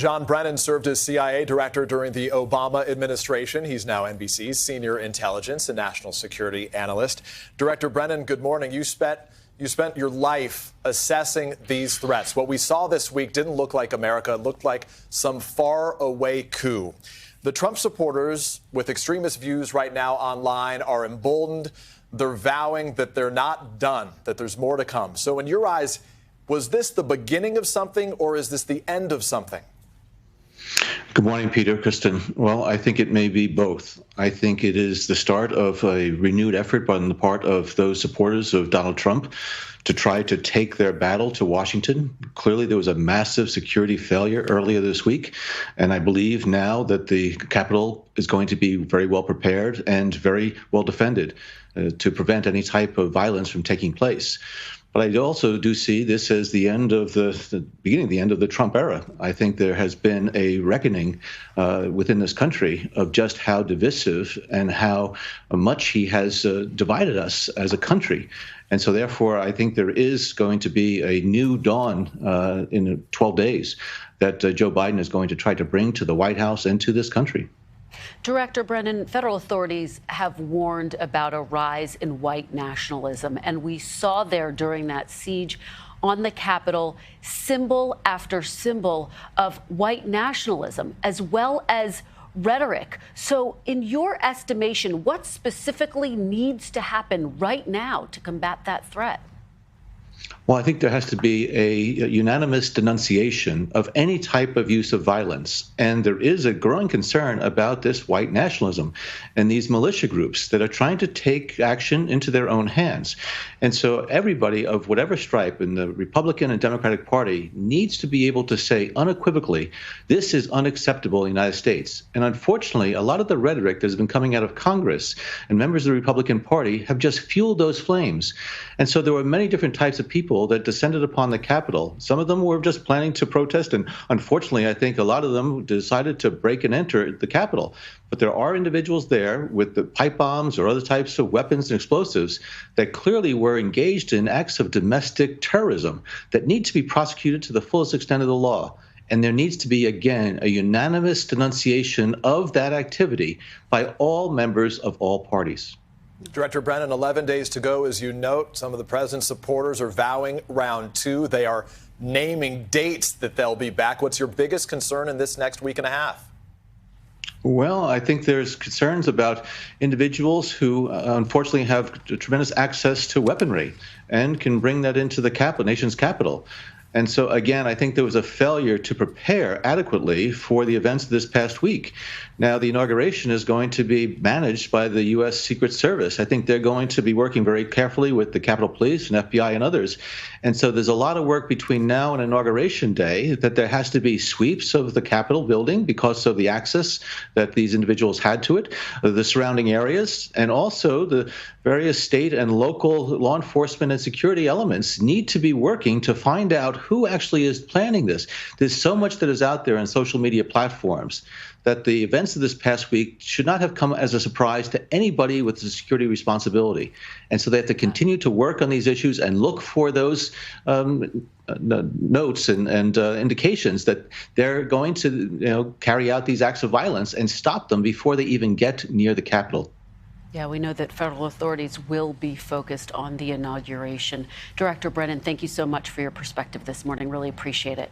John Brennan served as CIA Director during the Obama administration. He's now NBC's Senior Intelligence and National Security Analyst. Director Brennan, good morning. You spent your life assessing these threats. What we saw this week didn't look like America. It looked like some faraway coup. The Trump supporters with extremist views right now online are emboldened. They're vowing that they're not done, that there's more to come. So in your eyes, was this the beginning of something, or is this the end of something? Good morning, Peter, Kristen. Well, I think it may be both. I think it is the start of a renewed effort on the part of those supporters of Donald Trump to try to take their battle to Washington. Clearly, there was a massive security failure earlier this week, and I believe now that the Capitol is going to be very well prepared and very well defended to prevent any type of violence from taking place. But I also do see this as the end of the beginning of the end of the Trump era. I think there has been a reckoning within this country of just how divisive and how much he has divided us as a country. And so therefore, I think there is going to be a new dawn in 12 days that Joe Biden is going to try to bring to the White House and to this country. Director Brennan, federal authorities have warned about a rise in white nationalism, and we saw there during that siege on the Capitol symbol after symbol of white nationalism, as well as rhetoric. So in your estimation, what specifically needs to happen right now to combat that threat? Well, I think there has to be a unanimous denunciation of any type of use of violence. And there is a growing concern about this white nationalism and these militia groups that are trying to take action into their own hands. And so everybody of whatever stripe in the Republican and Democratic Party needs to be able to say unequivocally, this is unacceptable in the United States. And unfortunately, a lot of the rhetoric that has been coming out of Congress and members of the Republican Party have just fueled those flames. And so there were many different types of people that descended upon the Capitol. Some of them were just planning to protest, and unfortunately, I think a lot of them decided to break and enter the Capitol. But there are individuals there with the pipe bombs or other types of weapons and explosives that clearly were engaged in acts of domestic terrorism that need to be prosecuted to the fullest extent of the law. And there needs to be, again, a unanimous denunciation of that activity by all members of all parties. Director Brennan, 11 days to go, as you note. Some of the president's supporters are vowing round two. They are naming dates that they'll be back. What's your biggest concern in this next week and a half? Well, I think there's concerns about individuals who unfortunately have tremendous access to weaponry and can bring that into the nation's capital. And so, again, I think there was a failure to prepare adequately for the events of this past week. Now, the inauguration is going to be managed by the U.S. Secret Service. I think they're going to be working very carefully with the Capitol Police and FBI and others. And so there's a lot of work between now and Inauguration Day that there has to be sweeps of the Capitol building because of the access that these individuals had to it, the surrounding areas, and also the various state and local law enforcement and security elements need to be working to find out who actually is planning this. There's so much that is out there on social media platforms that the events of this past week should not have come as a surprise to anybody with a security responsibility. And so they have to continue to work on these issues and look for those notes and indications that they're going to carry out these acts of violence and stop them before they even get near the Capitol. Yeah, we know that federal authorities will be focused on the inauguration. Director Brennan, thank you so much for your perspective this morning. Really appreciate it.